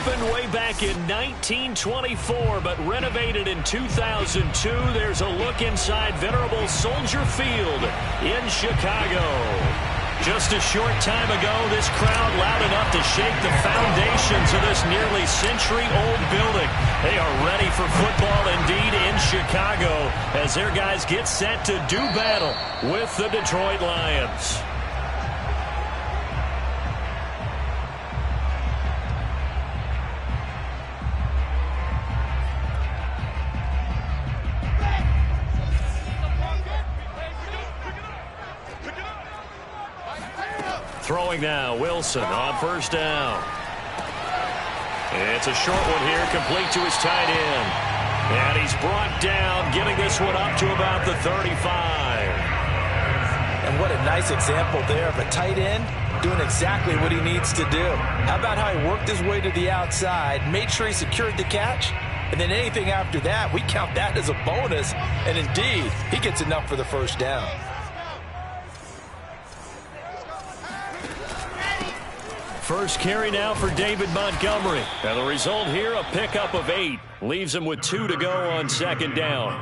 Opened way back in 1924, but renovated in 2002. There's a look inside venerable Soldier Field in Chicago. Just a short time ago, this crowd loud enough to shake the foundations of this nearly century-old building. They are ready for football indeed in Chicago as their guys get set to do battle with the Detroit Lions. Throwing now, Wilson on first down. It's a short one here, complete to his tight end. And he's brought down, getting this one up to about the 35. And what a nice example there of a tight end doing exactly what he needs to do. How about how he worked his way to the outside, made sure he secured the catch, and then anything after that, we count that as a bonus. And indeed, he gets enough for the first down. First carry now for David Montgomery. And the result here, a pickup of 8. Leaves him with 2 to go on second down.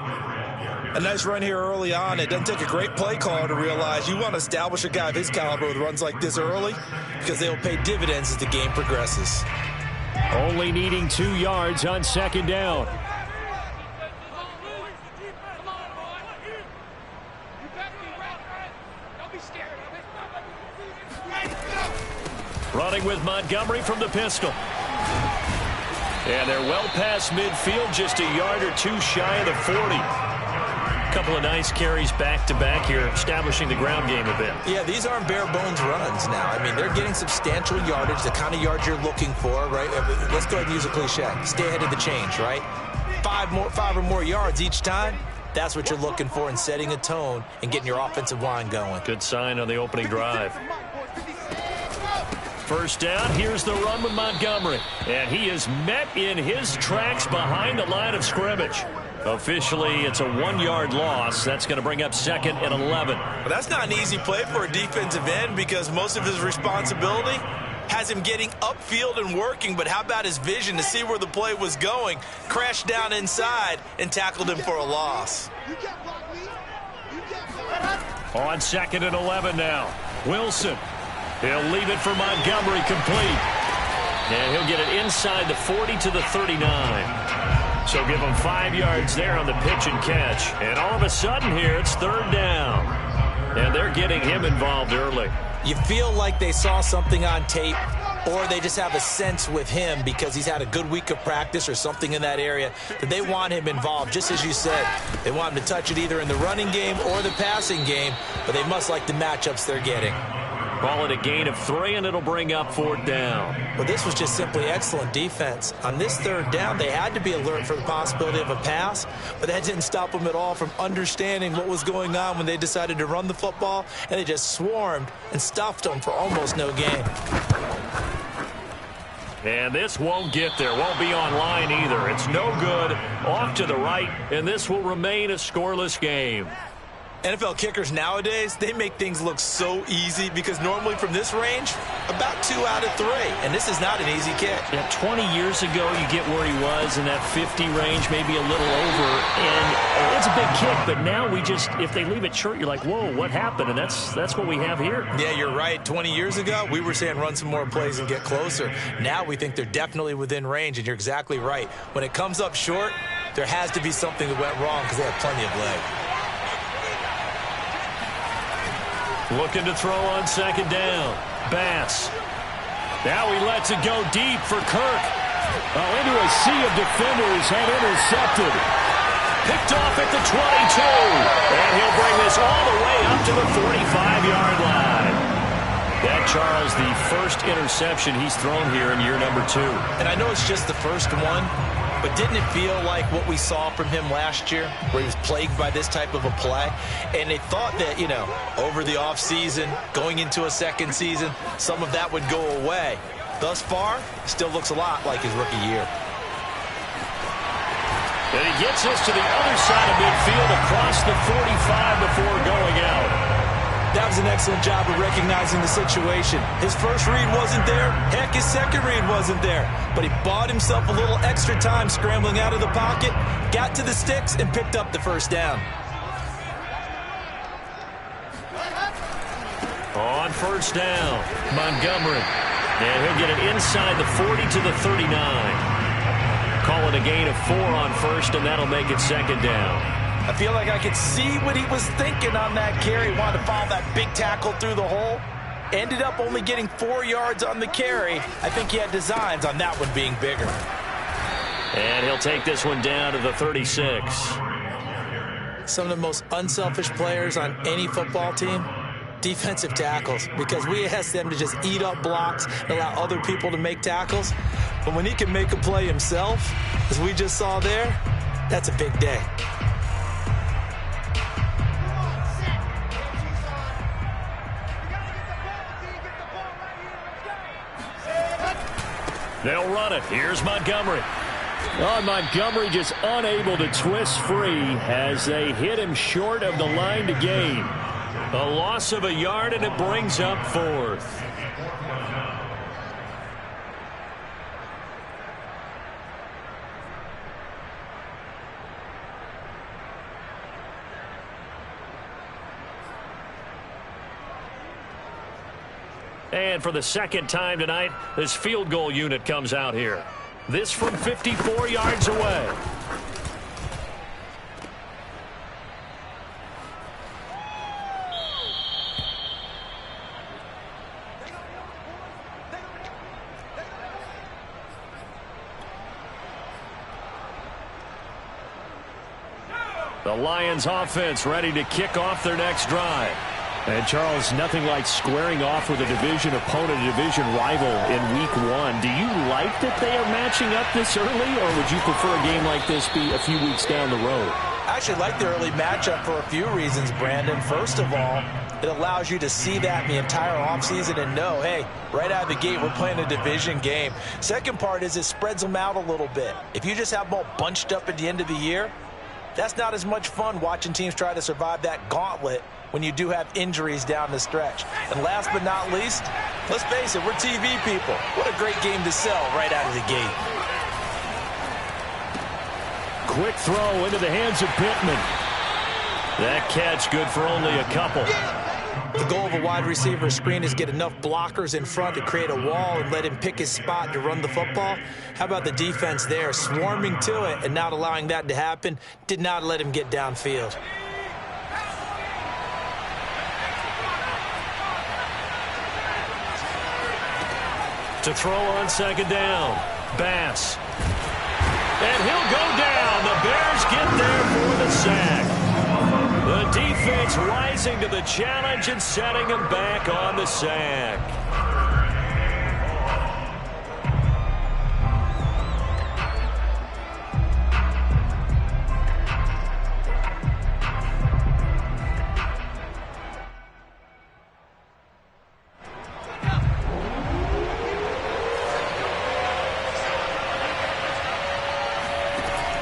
A nice run here early on. It doesn't take a great play caller to realize you want to establish a guy of his caliber with runs like this early because they will pay dividends as the game progresses. Only needing 2 yards on second down. Running with Montgomery from the pistol. And they're well past midfield, just a yard or 2 shy of the 40. A couple of nice carries back-to-back here, establishing the ground game a bit. Yeah, these aren't bare-bones runs now. I mean, they're getting substantial yardage, the kind of yards you're looking for, right? Let's go ahead and use a cliche. Stay ahead of the change, right? 5 or more yards each time. That's what you're looking for in setting a tone and getting your offensive line going. Good sign on the opening drive. First down, here's the run with Montgomery. And he is met in his tracks behind the line of scrimmage. Officially, it's a 1-yard loss. That's going to bring up second and 11. Well, that's not an easy play for a defensive end because most of his responsibility has him getting upfield and working. But how about his vision to see where the play was going? Crashed down inside and tackled him for a loss. On second and 11 now. Wilson. He'll leave it for Montgomery complete. And he'll get it inside the 40 to the 39. So give him 5 yards there on the pitch and catch. And all of a sudden here, it's third down. And they're getting him involved early. You feel like they saw something on tape, or they just have a sense with him because he's had a good week of practice or something in that area that they want him involved. Just as you said, they want him to touch it either in the running game or the passing game, but they must like the matchups they're getting. Call it a gain of 3, and it'll bring up fourth down. Well, this was just simply excellent defense. On this third down, they had to be alert for the possibility of a pass, but that didn't stop them at all from understanding what was going on when they decided to run the football, and they just swarmed and stuffed them for almost no gain. And this won't get there, won't be online either. It's no good, off to the right, and this will remain a scoreless game. NFL kickers nowadays, they make things look so easy because normally from this range, about 2 out of 3. And this is not an easy kick. Yeah, 20 years ago, you get where he was in that 50 range, maybe a little over. And it's a big kick, but now we just, if they leave it short, you're like, whoa, what happened? And that's what we have here. Yeah, you're right. 20 years ago, we were saying run some more plays and get closer. Now we think they're definitely within range, and you're exactly right. When it comes up short, there has to be something that went wrong because they have plenty of leg. Looking to throw on second down. Bass. Now he lets it go deep for Kirk. Oh, into a sea of defenders and intercepted. Picked off at the 22. And he'll bring this all the way up to the 45-yard line. That, Charles, the first interception he's thrown here in year number 2. And I know it's just the first one, but didn't it feel like what we saw from him last year, where he was plagued by this type of a play? And they thought that, you know, over the offseason, going into a second season, some of that would go away. Thus far, still looks a lot like his rookie year. And he gets us to the other side of midfield across the 45 before going out. That does an excellent job of recognizing the situation. His first read wasn't there. Heck, his second read wasn't there. But he bought himself a little extra time scrambling out of the pocket, got to the sticks, and picked up the first down. On first down, Montgomery. And he'll get it inside the 40 to the 39. Call it a gain of 4 on first, and that'll make it second down. I feel like I could see what he was thinking on that carry. He wanted to follow that big tackle through the hole. Ended up only getting 4 yards on the carry. I think he had designs on that one being bigger. And he'll take this one down to the 36. Some of the most unselfish players on any football team, defensive tackles, because we ask them to just eat up blocks and allow other people to make tackles. But when he can make a play himself, as we just saw there, that's a big day. They'll run it. Here's Montgomery. Oh, Montgomery just unable to twist free as they hit him short of the line to gain. A loss of a yard, and it brings up 4th. And for the second time tonight, this field goal unit comes out here. This from 54 yards away. The Lions offense ready to kick off their next drive. And, Charles, nothing like squaring off with a division opponent, a division rival in Week 1. Do you like that they are matching up this early, or would you prefer a game like this be a few weeks down the road? I actually like the early matchup for a few reasons, Brandon. First of all, it allows you to see that in the entire offseason and know, hey, right out of the gate, we're playing a division game. Second part is it spreads them out a little bit. If you just have them all bunched up at the end of the year, that's not as much fun watching teams try to survive that gauntlet when you do have injuries down the stretch. And last but not least, let's face it, we're TV people. What a great game to sell right out of the gate. Quick throw into the hands of Pittman. That catch good for only a couple. The goal of a wide receiver screen is get enough blockers in front to create a wall and let him pick his spot to run the football. How about the defense there, swarming to it and not allowing that to happen? Did not let him get downfield. To throw on second down, Bass. And he'll go down. The Bears get there for the sack. The defense rising to the challenge and setting him back on the sack.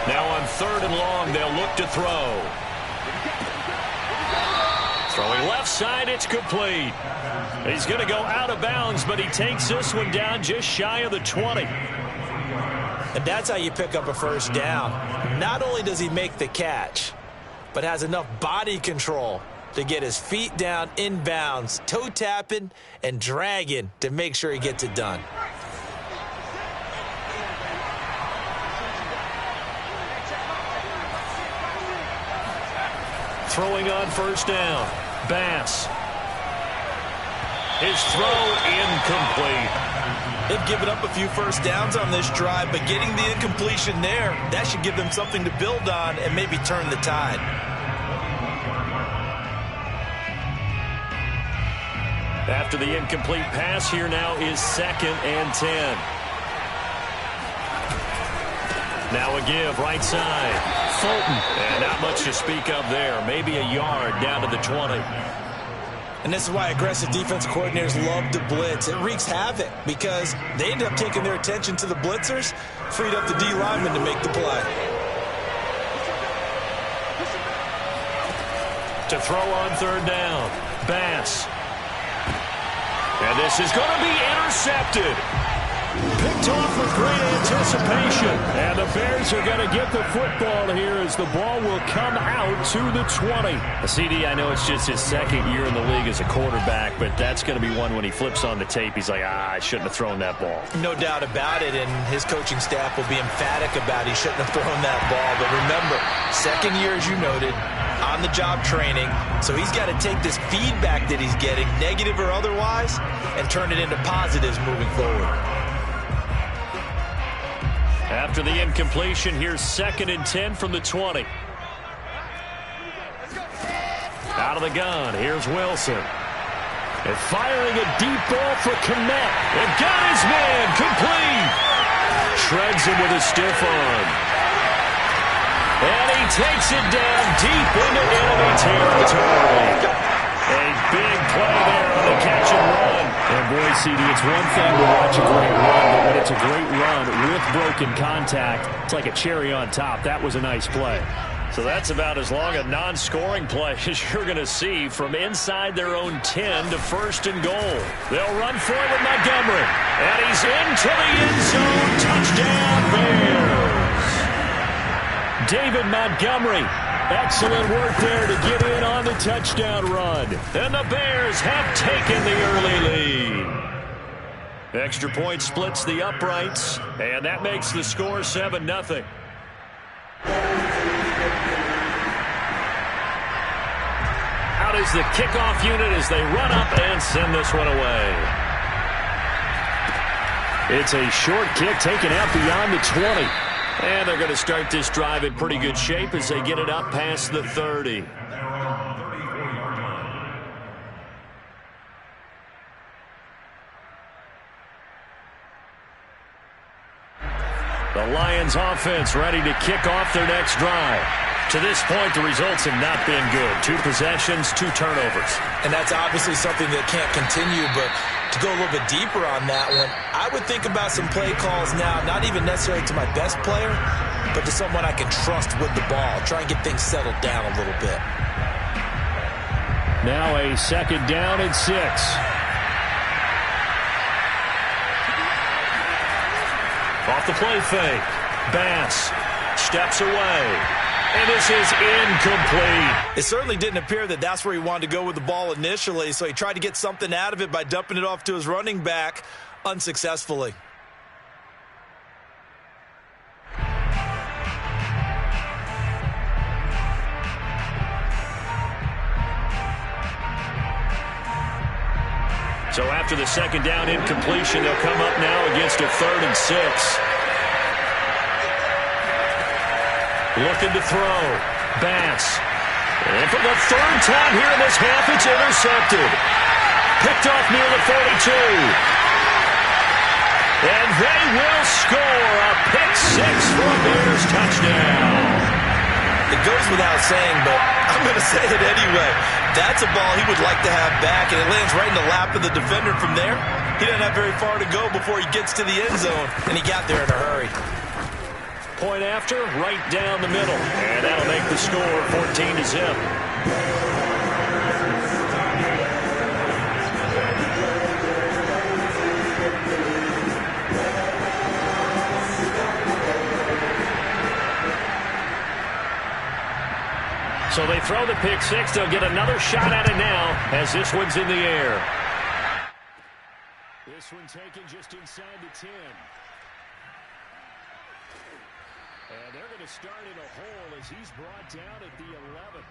Now on 3rd and long, they'll look to throw. Throwing left side, it's complete. He's going to go out of bounds, but he takes this one down just shy of the 20. And that's how you pick up a first down. Not only does he make the catch, but has enough body control to get his feet down in bounds, toe tapping and dragging to make sure he gets it done. Throwing on first down, Bass. His throw incomplete. They've given up a few first downs on this drive, but getting the incompletion there, that should give them something to build on and maybe turn the tide. After the incomplete pass, here now is 2nd and 10. Now a give, right side. Fulton. And not much to speak of there. Maybe a yard down to the 20. And this is why aggressive defensive coordinators love to blitz. It wreaks havoc because they end up taking their attention to the blitzers, freed up the D lineman to make the play. to throw on third down. Bass. And this is going to be intercepted. Picked off with great anticipation. And the Bears are going to get the football here as the ball will come out to the 20. CD, I know it's just his second year in the league as a quarterback, but that's going to be one when he flips on the tape. He's like, I shouldn't have thrown that ball. No doubt about it, and his coaching staff will be emphatic about he shouldn't have thrown that ball. But remember, second year, as you noted, on-the-job training, so he's got to take this feedback that he's getting, negative or otherwise, and turn it into positives moving forward. After the incompletion, here's 2nd and 10 from the 20. Out of the gun, here's Wilson. And firing a deep ball for Kmet. And got his man, complete. Shreds him with a stiff arm. And he takes it down deep into enemy territory. A big play there on the catch and run. And boy, CD, it's one thing to watch a great run, but when it's a great run with broken contact, it's like a cherry on top. That was a nice play. So that's about as long a non-scoring play as you're going to see from inside their own 10 to 1st and goal. They'll run for it with Montgomery. And he's into the end zone. Touchdown, Bears. David Montgomery. Excellent work there to get in on the touchdown run. And the Bears have taken the early lead. Extra point splits the uprights, and that makes the score 7-0. Out is the kickoff unit as they run up and send this one away. It's a short kick taken out beyond the 20. And they're going to start this drive in pretty good shape as they get it up past the 30. The Lions offense ready to kick off their next drive. To this point, the results have not been good. 2 possessions, 2 turnovers. And that's obviously something that can't continue, but to go a little bit deeper on that one, I would think about some play calls now, not even necessarily to my best player, but to someone I can trust with the ball. Try and get things settled down a little bit. Now a 2nd down and 6. Off the play fake. Bass steps away. And this is incomplete. It certainly didn't appear that that's where he wanted to go with the ball initially, so he tried to get something out of it by dumping it off to his running back unsuccessfully. So after the 2nd down incompletion, they'll come up now against a 3rd and 6. Looking to throw. Bass. And for the 3rd time here in this half, it's intercepted. Picked off near the 42. And they will score a pick 6 for a Bears touchdown. It goes without saying, but I'm going to say it anyway. That's a ball he would like to have back, and it lands right in the lap of the defender from there. He doesn't have very far to go before he gets to the end zone, and he got there in a hurry. Point after, right down the middle. And that'll make the score 14-0. So they throw the pick 6. They'll get another shot at it now as this one's in the air. This one taken just inside the 10. And they're going to start in a hole as he's brought down at the 11.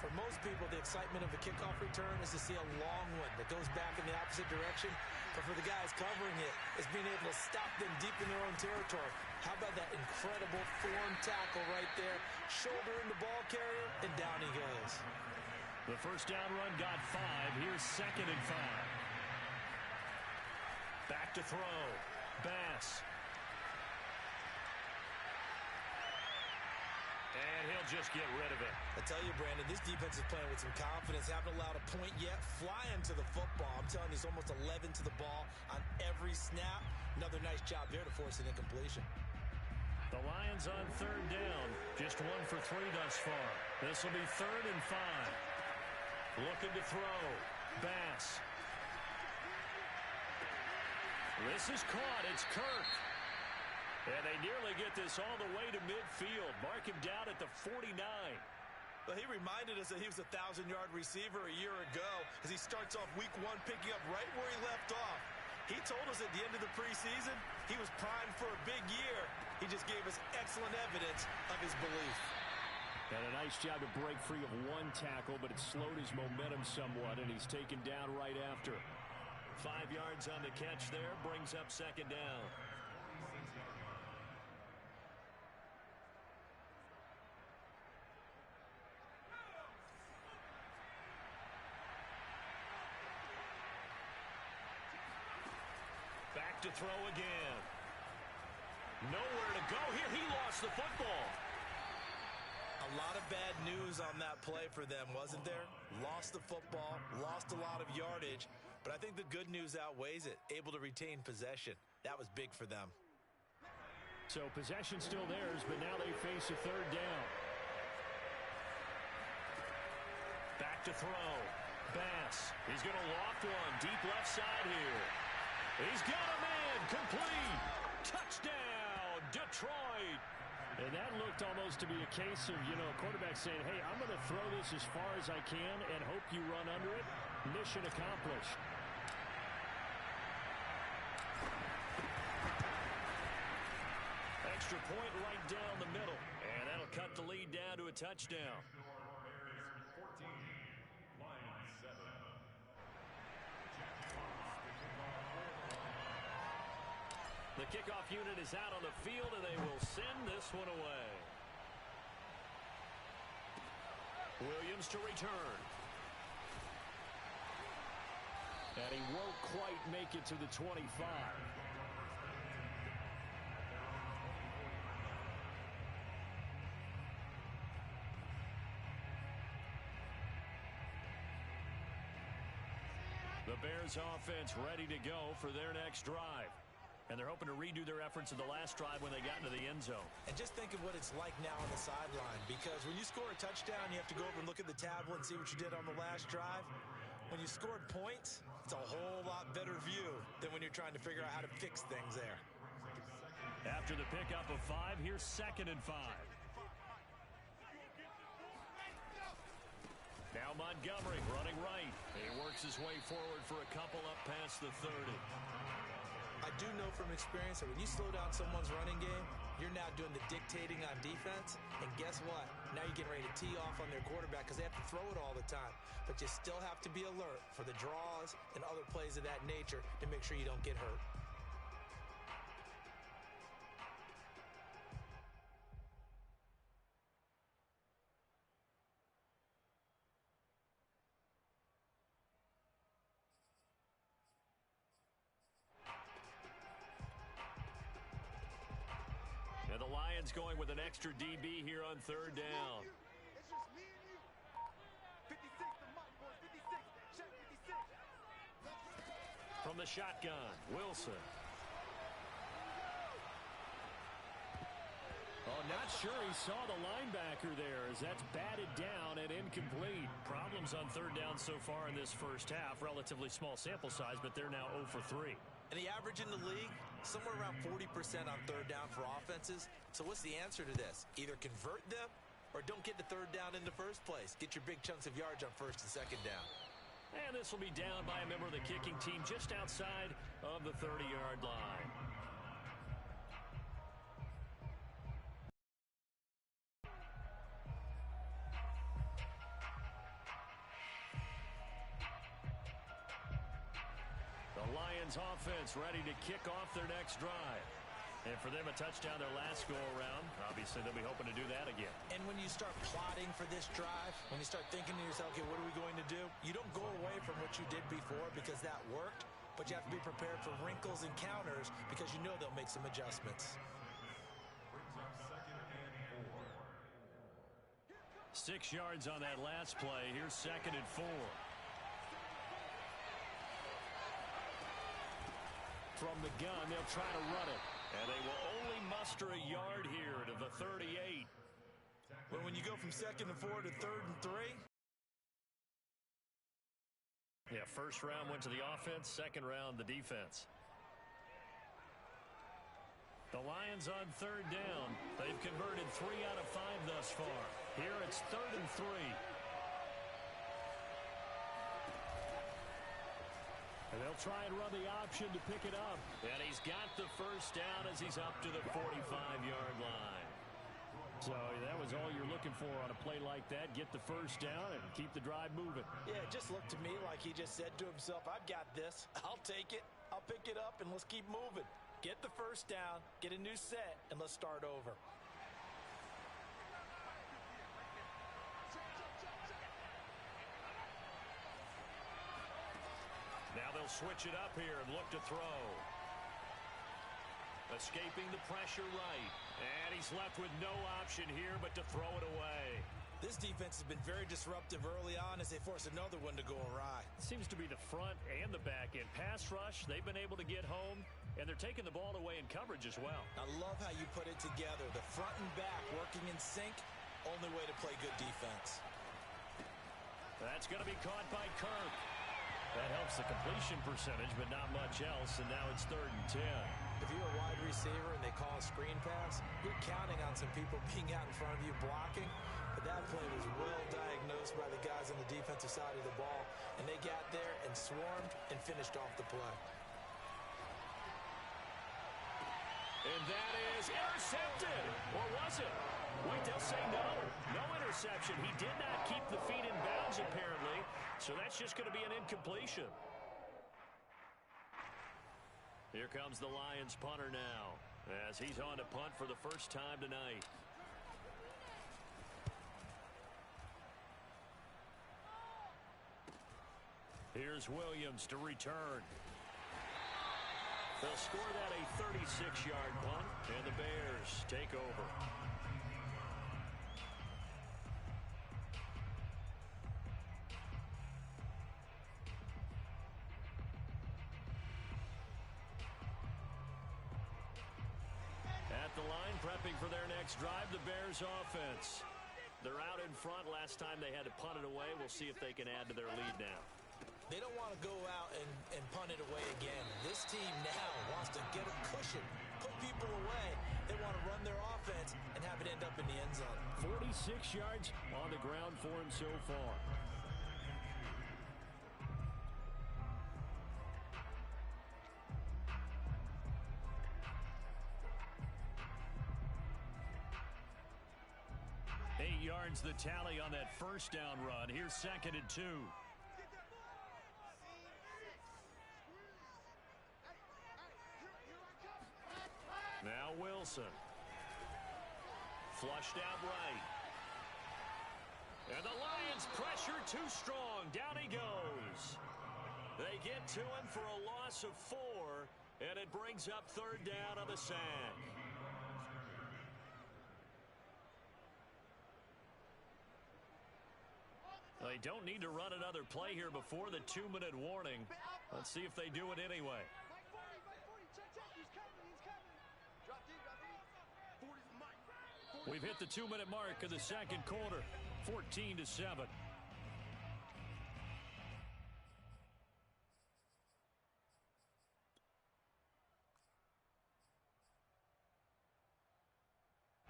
For most people, the excitement of a kickoff return is to see a long one that goes back in the opposite direction. But for the guys covering it, it's being able to stop them deep in their own territory. How about that incredible form tackle right there? Shoulder in the ball carrier, and down he goes. The first down run got 5. Here's 2nd and 5. Back to throw. Bass. And he'll just get rid of it. I tell you, Brandon, this defense is playing with some confidence. Haven't allowed a point yet. Flying to the football. I'm telling you, he's almost 11 to the ball on every snap. Another nice job there to force an incompletion. The Lions on 3rd down. Just 1 for 3 thus far. This will be 3rd and 5. Looking to throw. Bass. This is caught. It's Kirk. And they nearly get this all the way to midfield. Mark him down at the 49. Well, he reminded us that he was a 1,000-yard receiver a year ago as he starts off week 1 picking up right where he left off. He told us at the end of the preseason he was primed for a big year. He just gave us excellent evidence of his belief. And a nice job to break free of one tackle, but it slowed his momentum somewhat, and he's taken down right after. 5 yards on the catch there, brings up second down. Back to throw again. Nowhere to go here. He lost the football. A lot of bad news on that play for them, wasn't there? Lost the football, lost a lot of yardage, but I think the good news outweighs it. Able to retain possession. That was big for them. So possession still theirs, but now they face a third down. Back to throw. Bass. He's going to loft one. Deep left side here. He's got a man. Complete. Touchdown, Detroit. And that looked almost to be a case of, a quarterback saying, hey, I'm going to throw this as far as I can and hope you run under it. Mission accomplished. Extra point right down the middle. And that'll cut the lead down to a touchdown. 14, line 7. The kickoff unit is out on the field, and they will send this one away. Williams to return. And he won't quite make it to the 25. The Bears offense ready to go for their next drive. And they're hoping to redo their efforts in the last drive when they got into the end zone. And just think of what it's like now on the sideline, because when you score a touchdown, you have to go over and look at the tablet and see what you did on the last drive. When you scored points, it's a whole lot better view than when you're trying to figure out how to fix things there. After the pickup of 5, here's 2nd and 5. Now Montgomery running right. He works his way forward for a couple up past the 30. I do know from experience that when you slow down someone's running game, you're now doing the dictating on defense. And guess what? Now you're getting ready to tee off on their quarterback because they have to throw it all the time. But you still have to be alert for the draws and other plays of that nature to make sure you don't get hurt. And the Lions going with an extra DB here on 3rd down. It's just me and you. 56, the mic, boys. 56. Check 56. From the shotgun, Wilson. Oh, not sure he saw the linebacker there as that's batted down and incomplete. Problems on 3rd down so far in this first half. Relatively small sample size, but they're now 0 for 3. And the average in the league, somewhere around 40% on 3rd down for offenses. So what's the answer to this? Either convert them or don't get to 3rd down in the first place. Get your big chunks of yards on 1st and 2nd down. And this will be down by a member of the kicking team just outside of the 30-yard line. The Lions offense ready to kick off their next drive. And for them, a touchdown their last go-around. Obviously, they'll be hoping to do that again. And when you start plotting for this drive, when you start thinking to yourself, okay, what are we going to do? You don't go away from what you did before because that worked, but you have to be prepared for wrinkles and counters because you know they'll make some adjustments. 6 yards on that last play. Here's 2nd and 4. From the gun, they'll try to run it. And they will only muster a yard here to the 38. But when you go from 2nd and 4 to 3rd and 3, Yeah, first round went to the offense, second round the defense. The Lions on third down. They've converted 3 out of 5 thus far. Here it's 3rd and 3. And they'll try and run the option to pick it up. And he's got the first down as he's up to the 45-yard line. So that was all you're looking for on a play like that. Get the first down and keep the drive moving. Yeah, it just looked to me like he just said to himself, I've got this. I'll take it. I'll pick it up, and let's keep moving. Get the first down, get a new set, and let's start over. Now they'll switch it up here and look to throw. Escaping the pressure right. And he's left with no option here but to throw it away. This defense has been very disruptive early on as they force another one to go awry. Seems to be the front and the back end. Pass rush, they've been able to get home, and they're taking the ball away in coverage as well. I love how you put it together. The front and back working in sync, only way to play good defense. That's going to be caught by Kirk. That helps the completion percentage, but not much else, and now it's 3rd and 10. If you're a wide receiver and they call a screen pass, you're counting on some people being out in front of you blocking. But that play was well diagnosed by the guys on the defensive side of the ball, and they got there and swarmed and finished off the play. And that is intercepted. Or was it? Wait, they'll say no. No interception. He did not keep the feet in bounds, apparently. So that's just going to be an incompletion. Here comes the Lions punter now, as he's on to punt for the first time tonight. Here's Williams to return. They'll score that a 36-yard punt, and the Bears take over. At the line, prepping for their next drive, the Bears offense. They're out in front. Last time they had to punt it away. We'll see if they can add to their lead now. They don't want to go out and punt it away again. This team now wants to get a cushion, put people away. They want to run their offense and have it end up in the end zone. 46 yards on the ground for him so far. Eight yards the tally on that first down run. Here's 2nd and 2. Now Wilson. Flushed out right. And the Lions pressure too strong. Down he goes. They get to him for a loss of 4, and it brings up 3rd down on the sack. They don't need to run another play here before the 2-minute warning. Let's see if they do it anyway. We've hit the 2-minute mark of the second quarter, 14-7.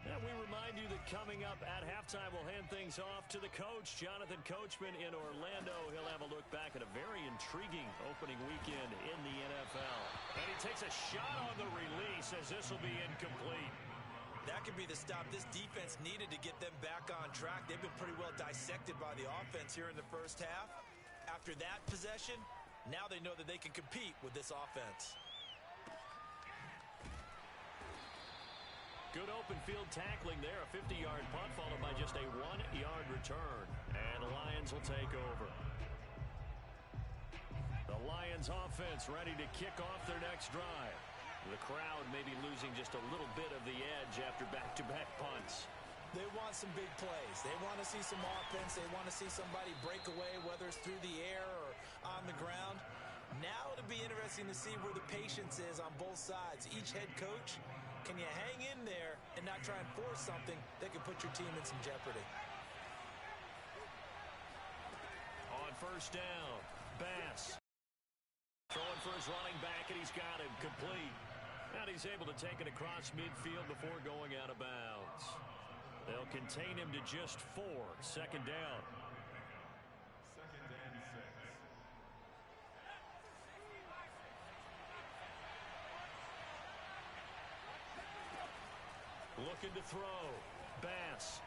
And we remind you that coming up at halftime, we'll hand things off to the coach, Jonathan Coachman in Orlando. He'll have a look back at a very intriguing opening weekend in the NFL. And he takes a shot on the release as this will be incomplete. That could be the stop this defense needed to get them back on track. They've been pretty well dissected by the offense here in the first half. After that possession, now they know that they can compete with this offense. Good open field tackling there. A 50-yard punt followed by just a 1-yard return. And the Lions will take over. The Lions offense ready to kick off their next drive. The crowd may be losing just a little bit of the edge after back-to-back punts. They want some big plays. They want to see some offense. They want to see somebody break away, whether it's through the air or on the ground. Now it'll be interesting to see where the patience is on both sides. Each head coach, can you hang in there and not try and force something that could put your team in some jeopardy? On first down. Bass throwing for his running back, and he's got him complete. And he's able to take it across midfield before going out of bounds. They'll contain him to just 4. Second down. Second and 6. Looking to throw. Bass.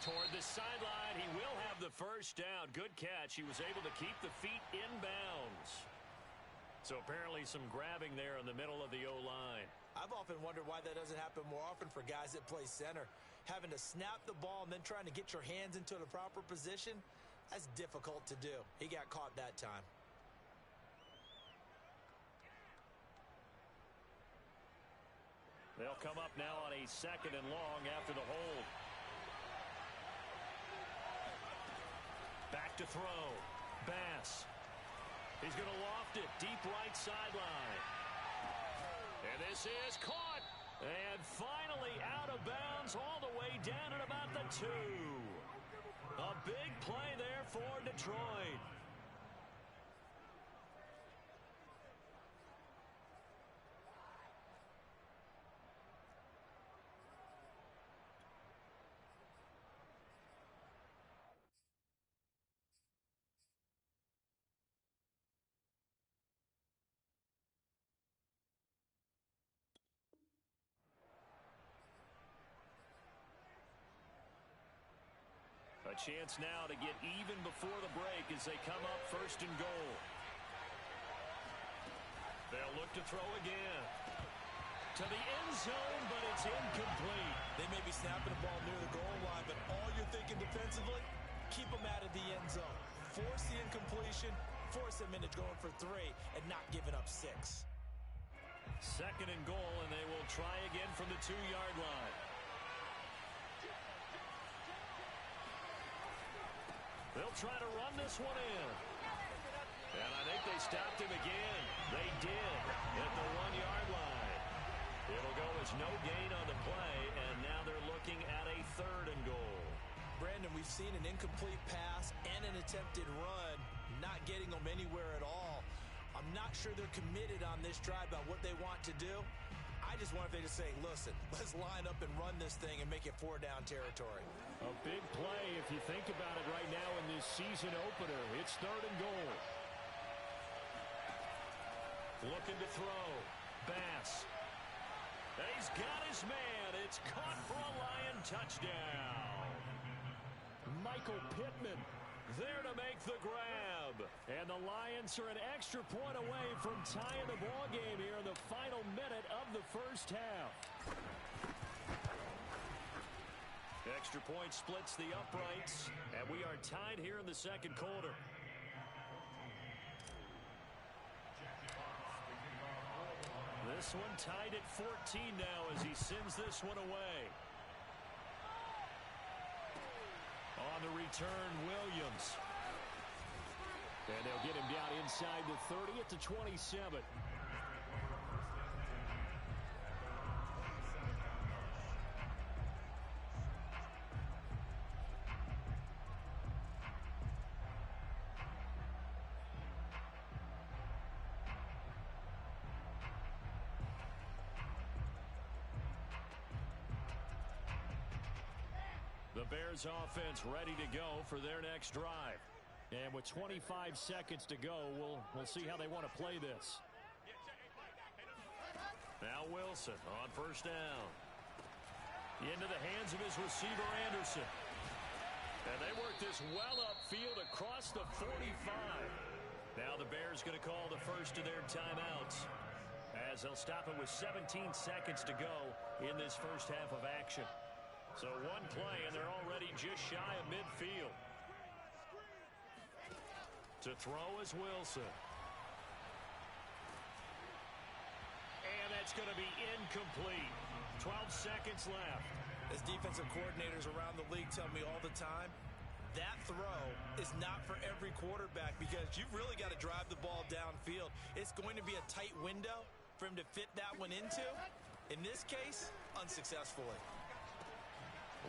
Toward the sideline. He will have the first down. Good catch. He was able to keep the feet in bounds. So apparently some grabbing there in the middle of the O-line. I've often wondered why that doesn't happen more often for guys that play center. Having to snap the ball and then trying to get your hands into the proper position, that's difficult to do. He got caught that time. They'll come up now on a 2nd and long after the hold. Back to throw. Bass. He's going to loft it deep right sideline. And this is caught. And finally out of bounds all the way down at about the 2. A big play there for Detroit. A chance now to get even before the break as they come up 1st and goal. They'll look to throw again. To the end zone, but it's incomplete. They may be snapping the ball near the goal line, but all you're thinking defensively, keep them out of the end zone. Force the incompletion, force them into going for 3, and not giving up 6. 2nd and goal, and they will try again from the 2-yard line. They'll try to run this one in. And I think they stopped him again. They did at the 1-yard line. It'll go as no gain on the play, and now they're looking at a 3rd and goal. Brandon, we've seen an incomplete pass and an attempted run, not getting them anywhere at all. I'm not sure they're committed on this drive about what they want to do. I just wonder if they just say, listen, let's line up and run this thing and make it 4-down territory. A big play if you think about it right now in this season opener. It's 3rd and goal. Looking to throw. Bass. He's got his man. It's caught for a Lion touchdown. Michael Pittman there to make the grab. And the Lions are an extra point away from tying the ball game here in the final minute of the first half. Extra point splits the uprights, and we are tied here in the 2nd quarter. This one tied at 14 now as he sends this one away. On the return, Williams. And they'll get him down inside the 30 at the 27. The Bears offense ready to go for their next drive. And with 25 seconds to go, we'll see how they want to play this. Now Wilson on 1st down. Into the hands of his receiver, Anderson. And they work this well upfield across the 45. Now the Bears going to call the first of their timeouts, as they'll stop it with 17 seconds to go in this first half of action. So one play, and they're already just shy of midfield. To throw is Wilson. And that's going to be incomplete. 12 seconds left. As defensive coordinators around the league tell me all the time, that throw is not for every quarterback because you've really got to drive the ball downfield. It's going to be a tight window for him to fit that one into. In this case, unsuccessfully.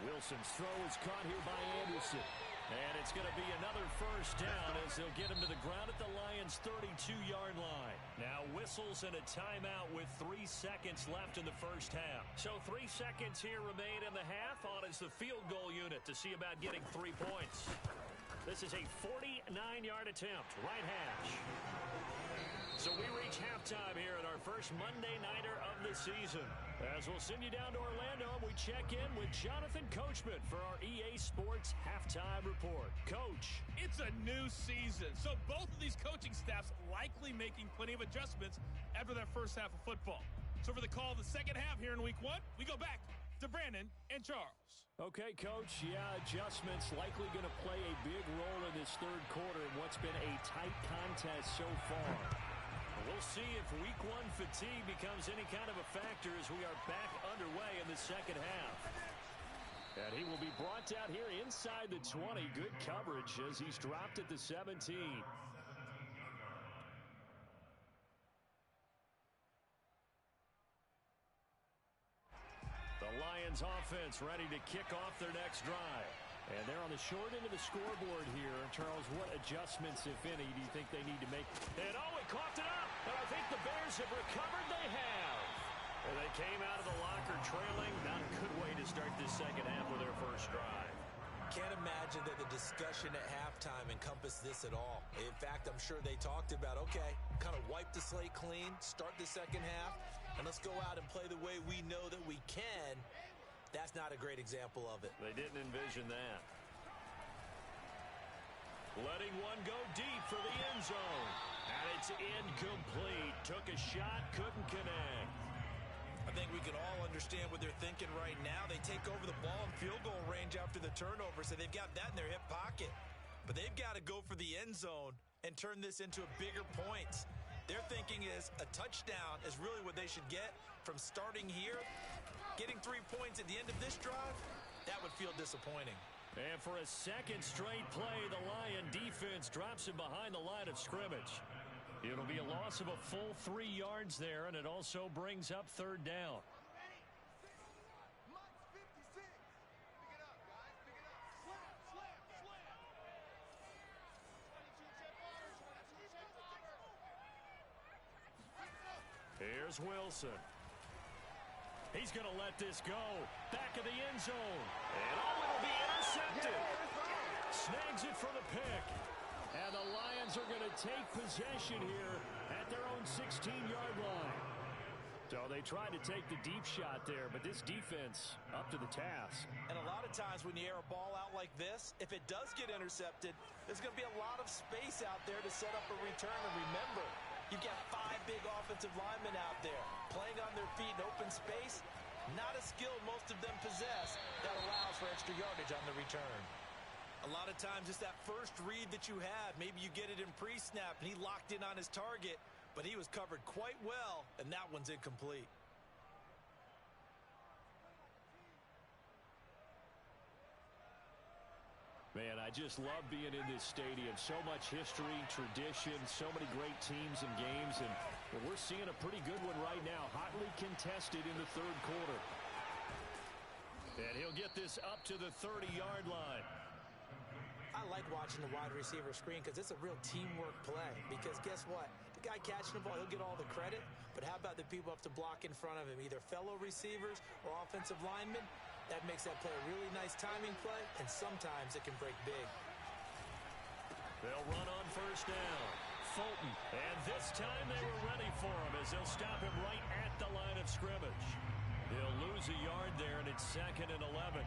Wilson's throw is caught here by Anderson. And it's going to be another first down as they'll get him to the ground at the Lions' 32-yard line. Now whistles and a timeout with 3 seconds left in the first half. So 3 seconds here remain in the half. On is the field goal unit to see about getting 3 points. This is a 49-yard attempt, right hash. So we reach halftime here at our first Monday Nighter of the season. As we'll send you down to Orlando, we check in with Jonathan Coachman for our EA Sports Halftime Report. Coach. It's a new season, so both of these coaching staffs likely making plenty of adjustments after their first half of football. So for the call of the second half here in Week 1, we go back to Brandon and Charles. Okay, Coach. Yeah, adjustments likely going to play a big role in this third quarter in what's been a tight contest so far. We'll see if Week 1 fatigue becomes any kind of a factor as we are back underway in the second half. And he will be brought down here inside the 20. Good coverage as he's dropped at the 17. The Lions offense ready to kick off their next drive. And they're on the short end of the scoreboard here. Charles, what adjustments, if any, do you think they need to make? And he coughed it up. And I think the Bears have recovered. They have. And they came out of the locker trailing. Not a good way to start this second half with their first drive. Can't imagine that the discussion at halftime encompassed this at all. In fact, I'm sure they talked about, okay, kind of wipe the slate clean, start the second half, and let's go out and play the way we know that we can. That's not a great example of it. They didn't envision that. Letting one go deep for the end zone. And it's incomplete. Took a shot, couldn't connect. I think we can all understand what they're thinking right now. They take over the ball in field goal range after the turnover, so they've got that in their hip pocket. But they've got to go for the end zone and turn this into a bigger points. Their thinking is a touchdown is really what they should get from starting here. Getting 3 points at the end of this drive, that would feel disappointing. And for a second straight play, the Lion defense drops him behind the line of scrimmage. It'll be a loss of a full 3 yards there, and it also brings up third down. Mike's 56. Pick it up, guys. Pick it up. Slam, slam, slam. 22 check bombers. 22 check bombers. Here's Wilson. He's going to let this go. Back of the end zone. And it'll be intercepted. Snags it for the pick. And the Lions are going to take possession here at their own 16-yard line. So they tried to take the deep shot there, but this defense up to the task. And a lot of times when you air a ball out like this, if it does get intercepted, there's going to be a lot of space out there to set up a return. And remember, you've got 5 big offensive linemen out there playing on their feet in open space. Not a skill most of them possess that allows for extra yardage on the return. A lot of times it's that first read that you have. Maybe you get it in pre-snap and he locked in on his target, but he was covered quite well, and that one's incomplete. Man, I just love being in this stadium. So much history, tradition, so many great teams and games, and we're seeing a pretty good one right now, hotly contested in the third quarter. And he'll get this up to the 30-yard line. I like watching the wide receiver screen because it's a real teamwork play. Because guess what? The guy catching the ball, he'll get all the credit. But how about the people up to block in front of him, either fellow receivers or offensive linemen? That makes that play a really nice timing play, and sometimes it can break big. They'll run on first down. Fulton. And this time they were ready for him as they'll stop him right at the line of scrimmage. He'll lose a yard there, and it's 2nd and 11.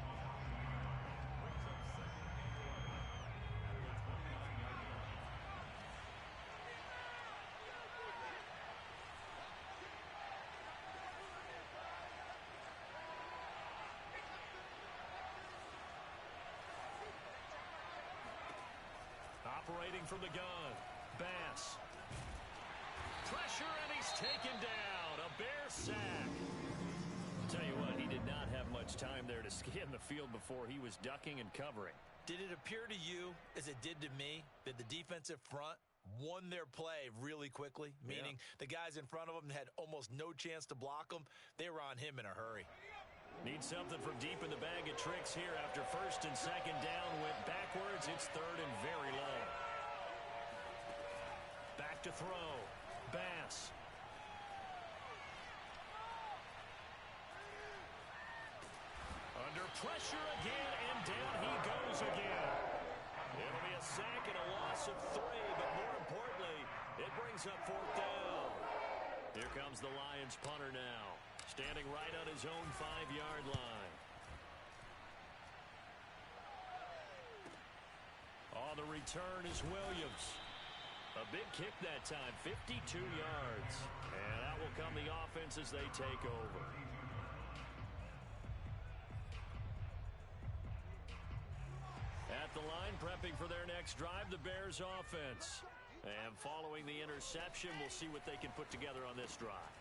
Operating from the gun, Bass. Pressure, and he's taken down. A Bear sack. Tell you what, he did not have much time there to scan the field before he was ducking and covering. Did it appear to you, as it did to me, that the defensive front won their play really quickly? Meaning the guys in front of them had almost no chance to block them. They were on him in a hurry. Need something from deep in the bag of tricks here after first and second down went backwards. It's third and very low. Back to throw. Bass. Under pressure again, and down he goes again. It'll be a sack and a loss of 3, but more importantly, it brings up fourth down. Here comes the Lions punter now, standing right on his own 5-yard line. On the return is Williams. A big kick that time, 52 yards. And out will come the offense as they take over. At the line, prepping for their next drive, the Bears offense. And following the interception, we'll see what they can put together on this drive.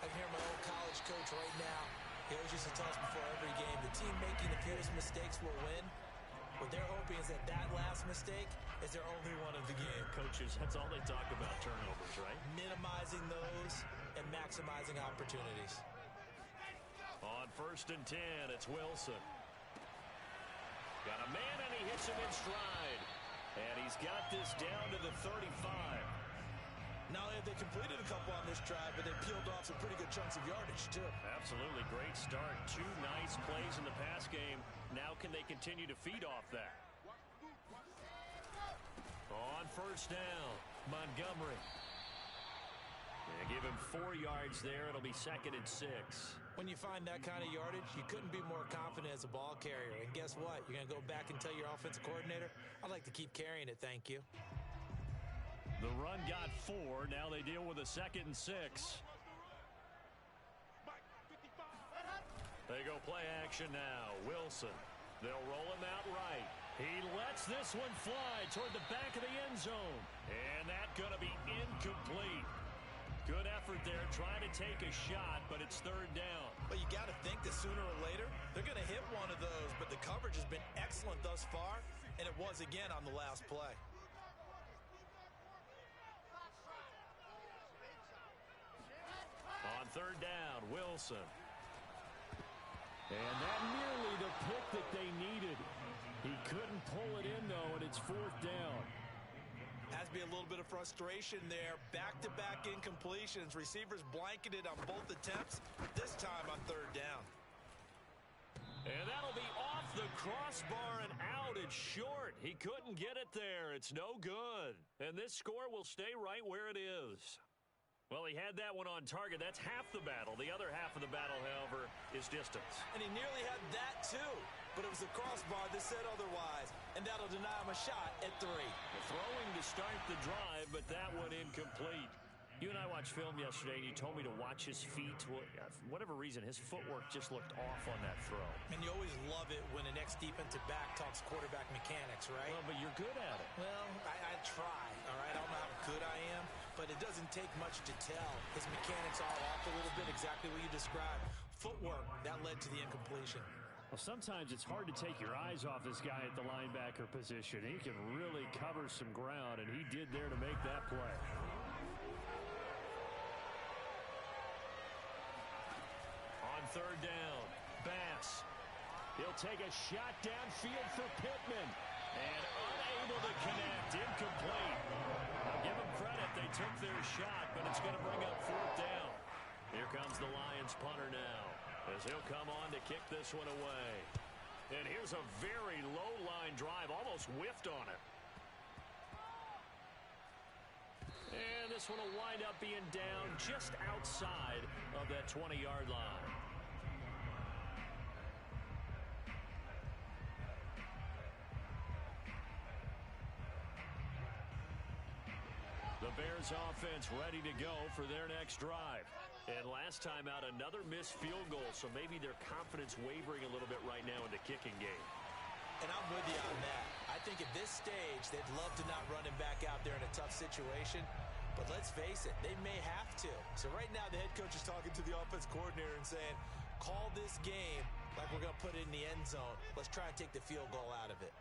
I can hear my old college coach right now. He always used to tell us before every game, the team making the fewest mistakes will win. What they're hoping is that last mistake is their only one of the game. Coaches, that's all they talk about, turnovers, right? Minimizing those and maximizing opportunities. On first and 10, it's Wilson. Got a man, and he hits him in stride. And he's got this down to the 35. Not only have they completed a couple on this drive, but they peeled off some pretty good chunks of yardage, too. Absolutely great start. 2 nice plays in the pass game. Now can they continue to feed off that? On first down, Montgomery. Yeah, give him 4 yards there. It'll be second and 6. When you find that kind of yardage, you couldn't be more confident as a ball carrier. And guess what? You're going to go back and tell your offensive coordinator, I'd like to keep carrying it, thank you. The run got 4. Now they deal with a second and 6. They go play action now. Wilson. They'll roll him out right. He lets this one fly toward the back of the end zone. And that's going to be incomplete. Good effort there trying to take a shot, but it's third down. But you got to think that sooner or later, they're going to hit one of those. But the coverage has been excellent thus far, and it was again on the last play. On third down, Wilson. And that nearly the pick that they needed. He couldn't pull it in, though, and it's fourth down. Has to be a little bit of frustration there. Back-to-back incompletions. Receivers blanketed on both attempts, this time on third down. And that'll be off the crossbar and out. It's short. He couldn't get it there. It's no good. And this score will stay right where it is. Well, he had that one on target. That's half the battle. The other half of the battle, however, is distance. And he nearly had that, too. But it was the crossbar that said otherwise. And that'll deny him a shot at 3. Throwing to start the drive, but that one incomplete. You and I watched film yesterday, and you told me to watch his feet. For whatever reason, his footwork just looked off on that throw. And you always love it when an ex-defensive back talks quarterback mechanics, right? Well, but you're good at it. Well, I try, all right? I don't know how good I am, but it doesn't take much to tell. His mechanics are off a little bit, exactly what you described. Footwork, that led to the incompletion. Well, sometimes it's hard to take your eyes off this guy at the linebacker position. He can really cover some ground, and he did there to make that play. On third down, Bass. He'll take a shot downfield for Pittman. And unable to connect, incomplete. I'll give them credit, they took their shot, but it's going to bring up fourth down. Here comes the Lions punter now, as he'll come on to kick this one away. And here's a very low-line drive, almost whiffed on it. And this one will wind up being down just outside of that 20-yard line. The Bears offense ready to go for their next drive. And last time out, another missed field goal, so maybe their confidence wavering a little bit right now in the kicking game. And I'm with you on that. I think at this stage, they'd love to not run him back out there in a tough situation. But let's face it, they may have to. So right now, the head coach is talking to the offense coordinator and saying, call this game like we're going to put it in the end zone. Let's try and take the field goal out of it.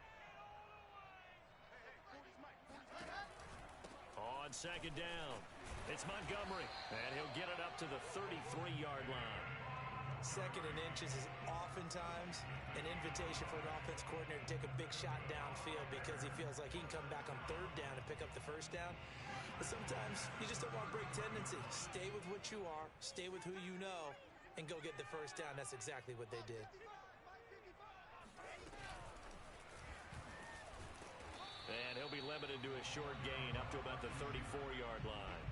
On second down, it's Montgomery, and he'll get it up to the 33-yard line. Second and inches is oftentimes an invitation for an offense coordinator to take a big shot downfield because he feels like he can come back on third down and pick up the first down. But sometimes you just don't want to break tendency. Stay with what you are, stay with who you know, and go get the first down. That's exactly what they did. And he'll be limited to a short gain up to about the 34-yard line.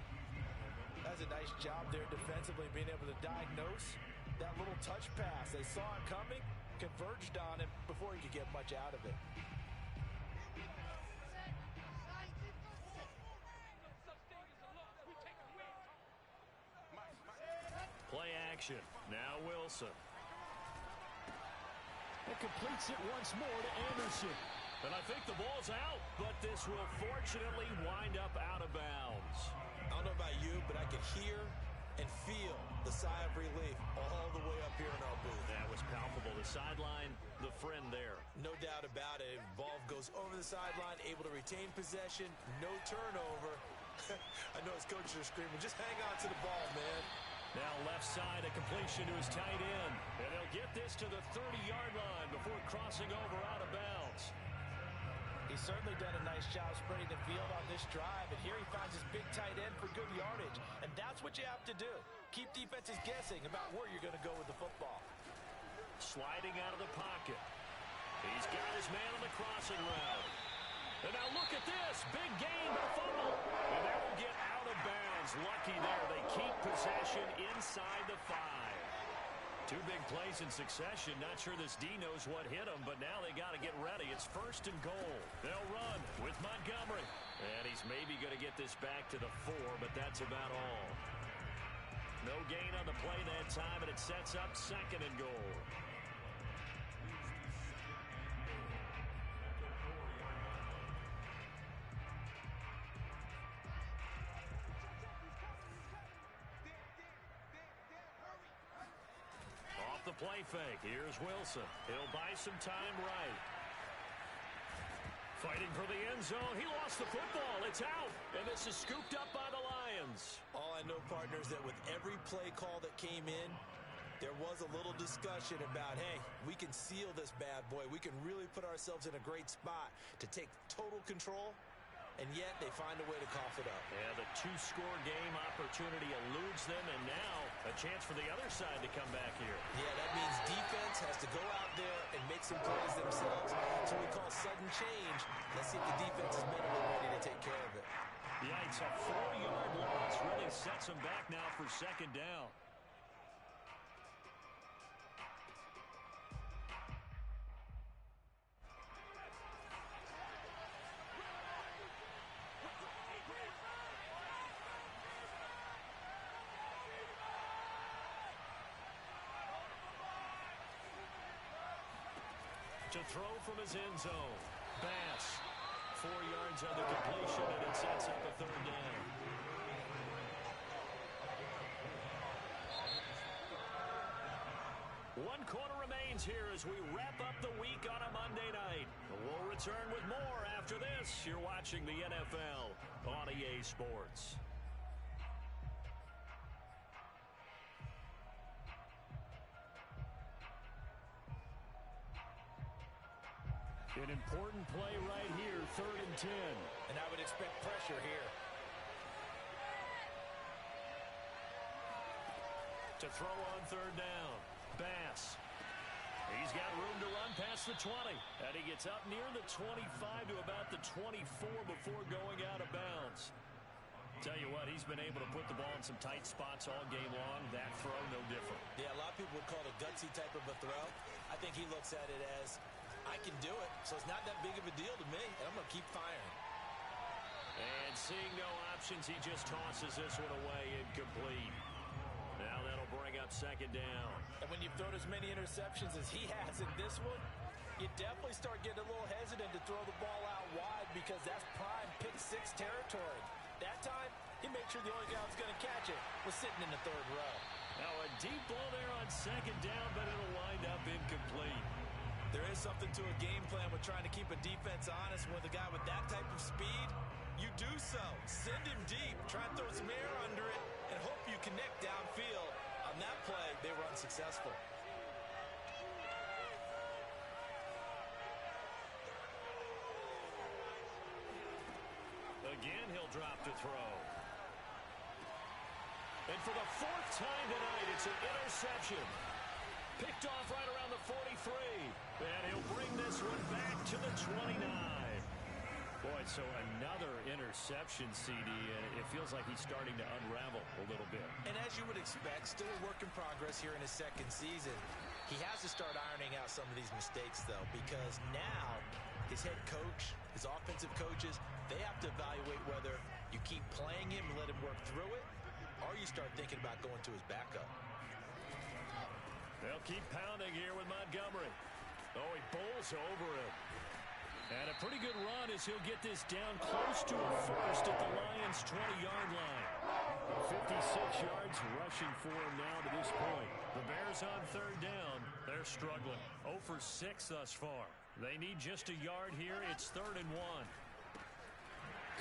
That's a nice job there defensively, being able to diagnose that little touch pass. They saw it coming, converged on him before he could get much out of it. Play action. Now Wilson. It completes it once more to Anderson. And I think the ball's out, but this will fortunately wind up out of bounds. I don't know about you, but I can hear and feel the sigh of relief all the way up here in our booth. That was palpable. The sideline, the friend there. No doubt about it. Ball goes over the sideline, able to retain possession, no turnover. I know his coaches are screaming, just hang on to the ball, man. Now left side, a completion to his tight end. And he'll get this to the 30-yard line before crossing over out of bounds. He's certainly done a nice job spreading the field on this drive, and here he finds his big tight end for good yardage. And that's what you have to do. Keep defenses guessing about where you're going to go with the football. Sliding out of the pocket. He's got his man on the crossing route. And now look at this. Big gain, but a fumble. And that will get out of bounds. Lucky there. They keep possession inside the 5. Two big plays in succession. Not sure this D knows what hit him, but now they got to get ready. It's 1st and goal. They'll run with Montgomery. And he's maybe going to get this back to the 4, but that's about all. No gain on the play that time, and it sets up 2nd and goal. The play fake. Here's Wilson. He'll buy some time right. Fighting for the end zone. He lost the football. It's out. And this is scooped up by the Lions. All I know, partners, that with every play call that came in, there was a little discussion about, hey, we can seal this bad boy. We can really put ourselves in a great spot to take total control. And yet they find a way to cough it up. Yeah, the 2-score game opportunity eludes them, and now a chance for the other side to come back here. Yeah, that means defense has to go out there and make some plays themselves. So we call sudden change. Let's see if the defense is mentally ready to take care of it. Yikes, a 4-yard loss really sets them back now for 2nd down. To throw from his end zone. Bass. 4 yards on the completion, and it sets up a 3rd down. One quarter remains here as we wrap up the week on a Monday night. We'll return with more after this. You're watching the NFL on EA Sports. An important play right here, 3rd and 10. And I would expect pressure here. To throw on 3rd down. Bass. He's got room to run past the 20. And he gets up near the 25 to about the 24 before going out of bounds. Tell you what, he's been able to put the ball in some tight spots all game long. That throw, no different. Yeah, a lot of people would call it a gutsy type of a throw. I think he looks at it as, I can do it, so it's not that big of a deal to me, and I'm going to keep firing. And seeing no options, he just tosses this one away, incomplete. Now that'll bring up 2nd down. And when you've thrown as many interceptions as he has in this one, you definitely start getting a little hesitant to throw the ball out wide because that's prime pick-6 territory. That time, he made sure the only guy who was going to catch it was sitting in the 3rd row. Now a deep ball there on 2nd down, but it'll wind up incomplete. There is something to a game plan with trying to keep a defense honest. With a guy with that type of speed, you do so. Send him deep. Try and throw some air under it and hope you connect downfield on On that play, they were unsuccessful. Again, he'll drop to throw. And for the fourth time tonight, it's an interception. Picked off right around the 43. And he'll bring this one back to the 29. Boy, so another interception, CD, and it feels like he's starting to unravel a little bit. And as you would expect, still a work in progress here in his second season. He has to start ironing out some of these mistakes, though, because now his head coach, his offensive coaches, they have to evaluate whether you keep playing him and let him work through it, or you start thinking about going to his backup. They'll keep pounding here with Montgomery. Oh, he bowls over him. And a pretty good run as he'll get this down close to a first at the Lions' 20-yard line. 56 yards rushing for him now to this point. The Bears on third down. They're struggling. 0 for 6 thus far. They need just a yard here. It's 3rd and 1.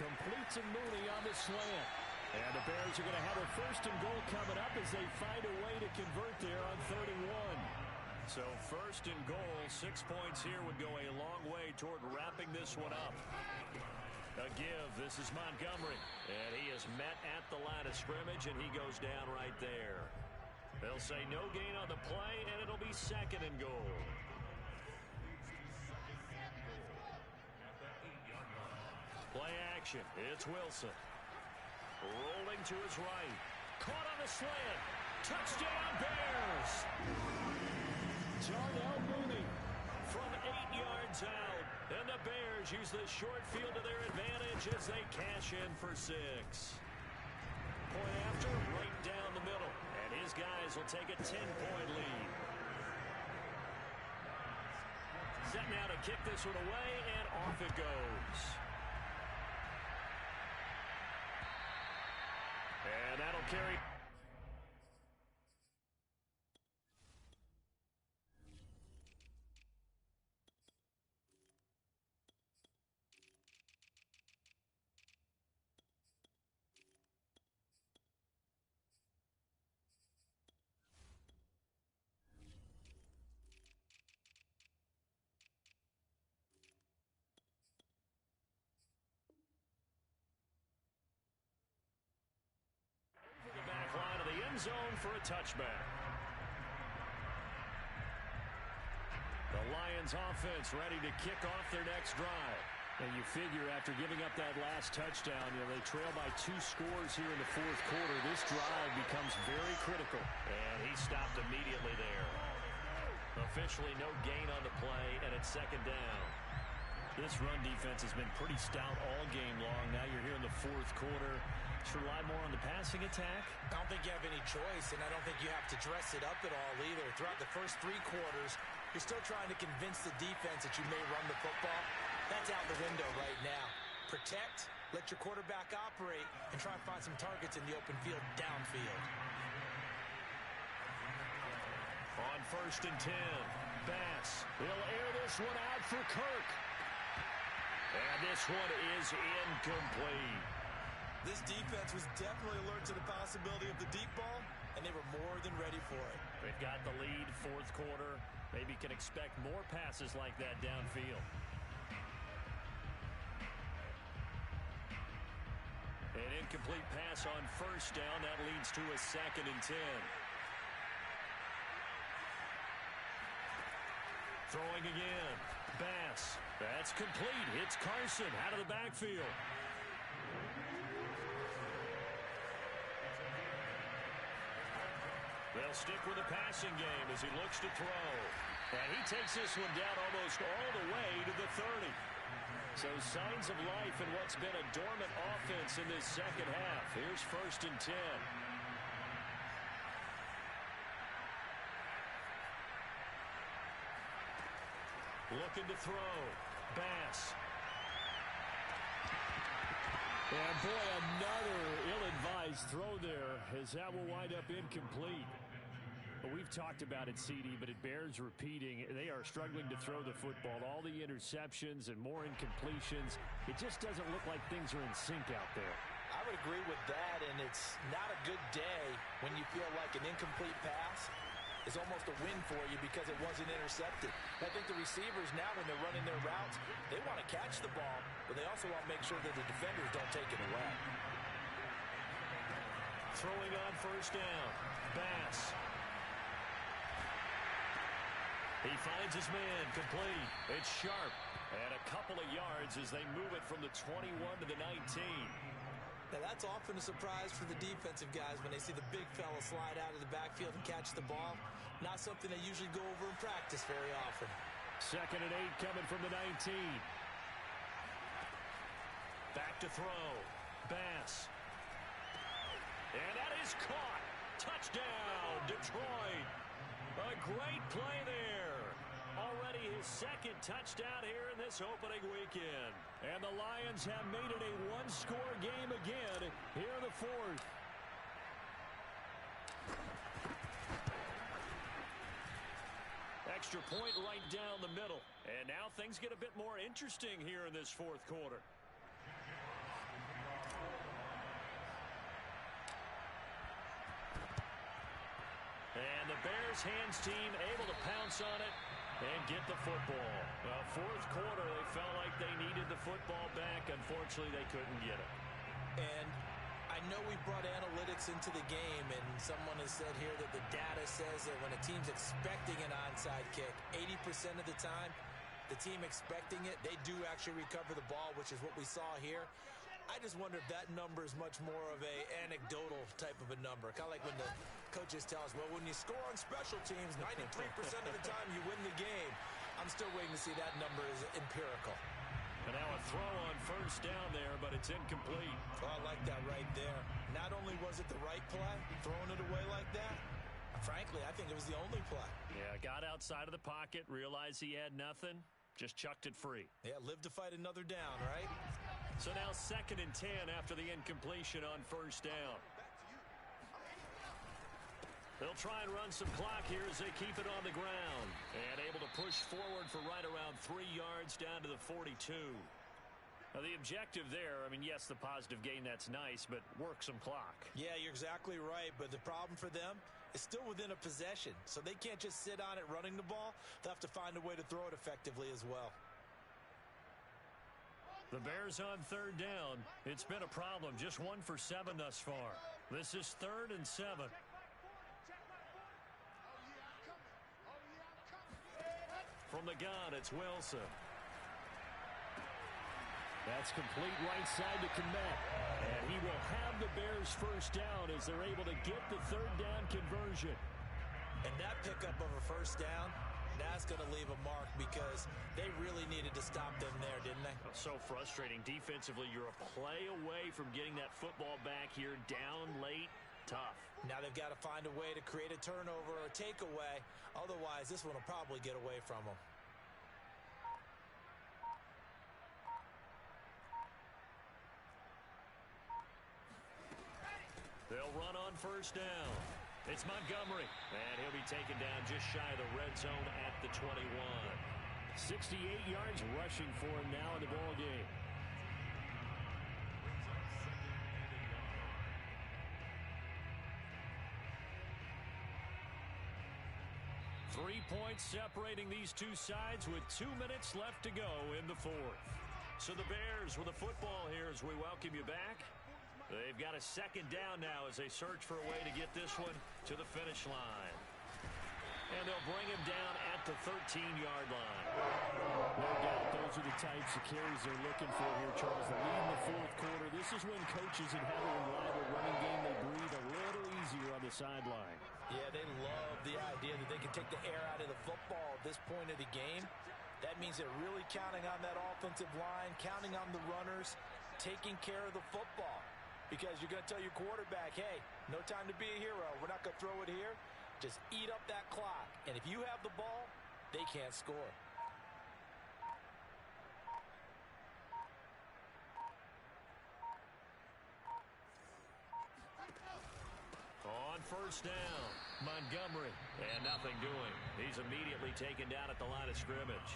Completes a Mooney on the slant. And the Bears are going to have a 1st and goal coming up as they find a way to convert there on 3rd and 1. So 1st and goal, 6 points here would go a long way toward wrapping this one up. A give. This is Montgomery. And he is met at the line of scrimmage, and he goes down right there. They'll say no gain on the play, and it'll be 2nd and goal. Play action. It's Wilson. Rolling to his right. Caught on the slant. Touchdown, Bears! Darnell Mooney from 8 yards out. And the Bears use the short field to their advantage as they cash in for 6. Point after, right down the middle. And his guys will take a 10-point lead. Set now to kick this one away, and off it goes. And that'll carry. The back line of the end zone for a touchback. The Lions offense ready to kick off their next drive. And you figure after giving up that last touchdown, they trail by 2 scores here in the 4th quarter. This drive becomes very critical. And he stopped immediately there. Officially no gain on the play, and it's 2nd down. This run defense has been pretty stout all game long. Now you're here in the 4th quarter. Should rely more on the passing attack? I don't think you have any choice, and I don't think you have to dress it up at all either. Throughout the first 3 quarters, you're still trying to convince the defense that you may run the football. That's out the window right now. Protect, let your quarterback operate, and try and find some targets in the open field downfield. On 1st and 10, Bass. He'll air this one out for Kirk. And this one is incomplete. This defense was definitely alert to the possibility of the deep ball, and they were more than ready for it. They've got the lead, 4th quarter. Maybe can expect more passes like that downfield. An incomplete pass on 1st down. That leads to a 2nd and 10. Throwing again. Bass. That's complete. Hits Carson out of the backfield. They'll stick with the passing game as he looks to throw. And he takes this one down almost all the way to the 30. So signs of life in what's been a dormant offense in this 2nd half. Here's 1st and 10. Looking to throw. Bass. And boy, another ill-advised throw there as that will wind up incomplete. We've talked about it, CD, but it bears repeating. They are struggling to throw the football. All the interceptions and more incompletions. It just doesn't look like things are in sync out there. I would agree with that, and it's not a good day when you feel like an incomplete pass is almost a win for you because it wasn't intercepted. I think the receivers now, when they're running their routes, they want to catch the ball, but they also want to make sure that the defenders don't take it away. Throwing on first down. Bass. He finds his man complete. It's Sharp. And a couple of yards as they move it from the 21 to the 19. Now, that's often a surprise for the defensive guys when they see the big fella slide out of the backfield and catch the ball. Not something they usually go over in practice very often. 2nd and 8 coming from the 19. Back to throw. Bass. And that is caught. Touchdown, Detroit. A great play there. Already his 2nd touchdown here in this opening weekend. And the Lions have made it a one-score game again here in the 4th. Extra point right down the middle. And now things get a bit more interesting here in this 4th quarter. And the Bears hands team able to pounce on it and get the football. Well, 4th quarter, they felt like they needed the football back. Unfortunately, they couldn't get it. And I know we brought analytics into the game, and someone has said here that the data says that when a team's expecting an onside kick, 80% of the time, the team expecting it, they do actually recover the ball, which is what we saw here. I just wonder if that number is much more of a anecdotal type of a number. Kind of like when the coaches tell us, well, when you score on special teams, 93% of the time you win the game. I'm still waiting to see that number is empirical. And now a throw on first down there, but it's incomplete. Oh, I like that right there. Not only was it the right play, throwing it away like that, frankly, I think it was the only play. Yeah, got outside of the pocket, realized he had nothing, just chucked it free. Yeah, live to fight another down, right? So now 2nd and 10 after the incompletion on first down. They'll try and run some clock here as they keep it on the ground. And able to push forward for right around 3 yards down to the 42. Now the objective there, I mean, yes, the positive gain, that's nice, but work some clock. Yeah, you're exactly right, but the problem for them is still within a possession. So they can't just sit on it running the ball. They'll have to find a way to throw it effectively as well. The Bears on 3rd down. It's been a problem. Just 1 for 7 thus far. This is 3rd and 7. From the gun, it's Wilson. That's complete right side to Kmet. And he will have the Bears first down as they're able to get the 3rd down conversion. And that pickup of a first down, that's going to leave a mark because they really needed to stop them there, didn't they? So frustrating. Defensively, you're a play away from getting that football back here, down late. Tough. Now they've got to find a way to create a turnover or a takeaway. Otherwise, this one will probably get away from them. They'll run on first down. It's Montgomery, and he'll be taken down just shy of the red zone at the 21. 68 yards rushing for him now in the ball game. Three points separating these two sides with 2 minutes left to go in the 4th. So the Bears with the football here as we welcome you back. They've got a 2nd down now as they search for a way to get this one to the finish line. And they'll bring him down at the 13-yard line. No doubt those are the types of carries they're looking for here, Charles. The lead in the 4th quarter. This is when coaches and have a reliable running game. They breathe a little easier on the sideline. Yeah, they love the idea that they can take the air out of the football at this point of the game. That means they're really counting on that offensive line, counting on the runners, taking care of the football. Because you're going to tell your quarterback, hey, no time to be a hero. We're not going to throw it here. Just eat up that clock. And if you have the ball, they can't score. On first down, Montgomery, and nothing doing. He's immediately taken down at the line of scrimmage.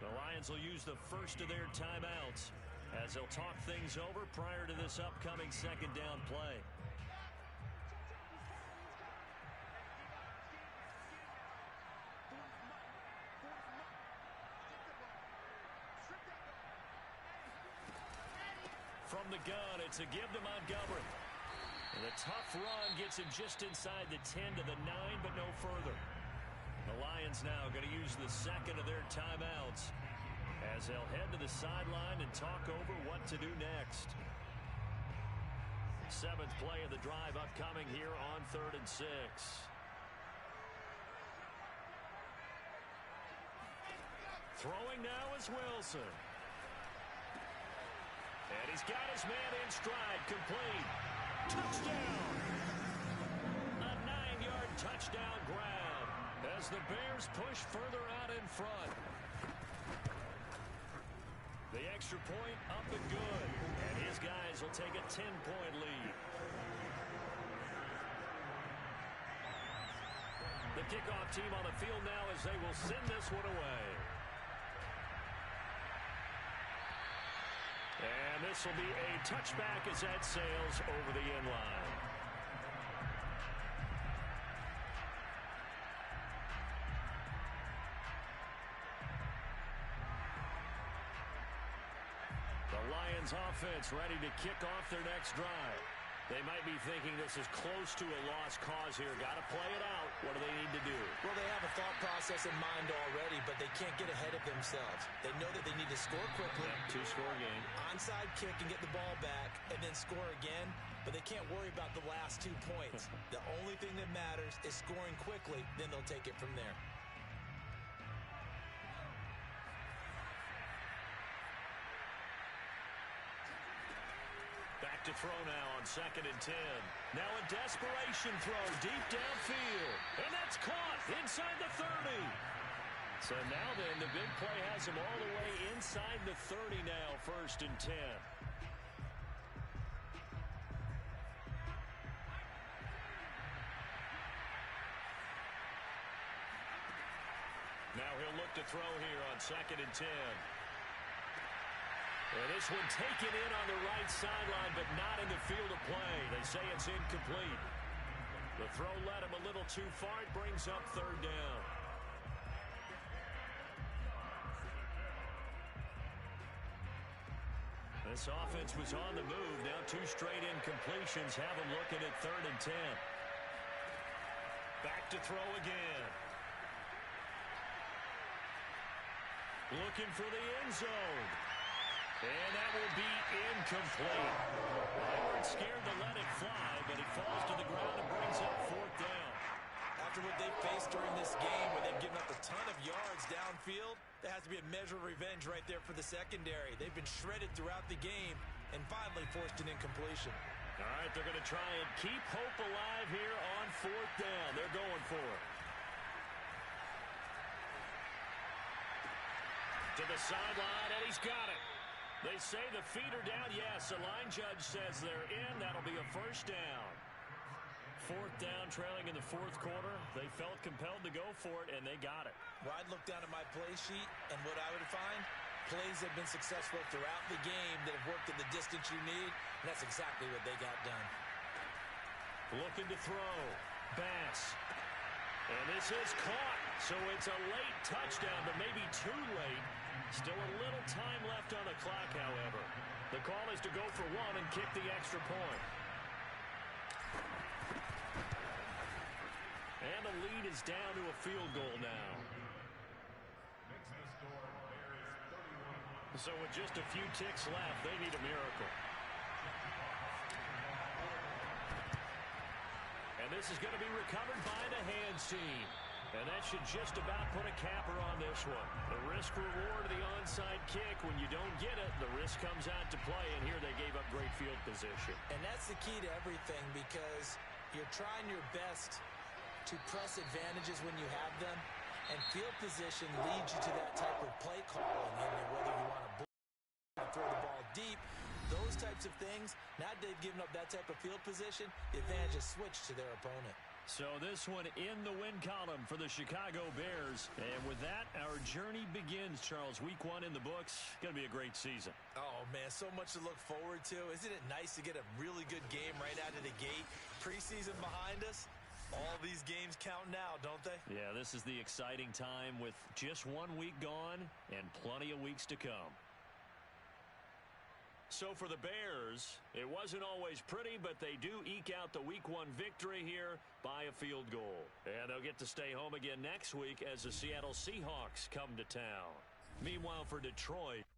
The Lions will use the first of their timeouts. as they'll talk things over prior to this upcoming second down play. From the gun, it's a give to Montgomery. And the tough run gets him just inside the 10 to the 9, but no further. The Lions now going to use the second of their timeouts as they'll head to the sideline and talk over what to do next. 7th play of the drive upcoming here on 3rd and 6. Throwing now is Wilson. And he's got his man in stride, complete. Touchdown! A 9-yard touchdown grab as the Bears push further out in front. The extra point up and good. And his guys will take a 10-point lead. The kickoff team on the field now as they will send this one away. And this will be a touchback as that sails over the end line. The Lions offense ready to kick off their next drive. They might be thinking this is close to a lost cause here. Got to play it out. What do they need to do? Well, they have a thought process in mind already, but they can't get ahead of themselves. They know that they need to score quickly. Two-score game. Onside kick and get the ball back and then score again, but they can't worry about the last 2 points. The only thing that matters is scoring quickly, then they'll take it from there. Back to throw now on 2nd and 10. Now a desperation throw deep downfield. And that's caught inside the 30. So now then, the big play has him all the way inside the 30 now, 1st and 10. Now he'll look to throw here on 2nd and 10. And this one taken in on the right sideline, but not in the field of play. They say it's incomplete. The throw led him a little too far. It brings up 3rd down. This offense was on the move. Now 2 straight incompletions have them looking at 3rd and 10. Back to throw again. Looking for the end zone. And that will be incomplete. They weren't scared to let it fly, but it falls to the ground and brings up 4th down. After what they faced during this game where they've given up a ton of yards downfield, there has to be a measure of revenge right there for the secondary. They've been shredded throughout the game and finally forced an incompletion. All right, they're going to try and keep hope alive here on 4th down. They're going for it. To the sideline, and he's got it. They say the feet are down. Yes, the line judge says they're in. That'll be a 1st down. 4th down, trailing in the 4th quarter. They felt compelled to go for it, and they got it. Well, I'd look down at my play sheet, and what I would find, plays have been successful throughout the game that have worked at the distance you need, and that's exactly what they got done. Looking to throw. Bass. And this is caught. So it's a late touchdown, but maybe too late. Still a little time left on the clock, however. The call is to go for 1 and kick the extra point. And the lead is down to a field goal now. Makes the score, Bears 31. So with just a few ticks left, they need a miracle. And this is going to be recovered by the hands team. And that should just about put a capper on this one. The risk-reward of the onside kick, when you don't get it, the risk comes out to play, and here they gave up great field position. And that's the key to everything, because you're trying your best to press advantages when you have them, and field position leads you to that type of play calling, and whether you want to throw the ball deep, those types of things. Now they've given up that type of field position, the advantage is switched to their opponent. So this one in the win column for the Chicago Bears. And with that, our journey begins, Charles. Week 1 in the books. Going to be a great season. Oh, man, so much to look forward to. Isn't it nice to get a really good game right out of the gate? Preseason behind us. All these games count now, don't they? Yeah, this is the exciting time with just 1 week gone and plenty of weeks to come. So for the Bears, it wasn't always pretty, but they do eke out the Week 1 victory here by a field goal. And they'll get to stay home again next week as the Seattle Seahawks come to town. Meanwhile, for Detroit,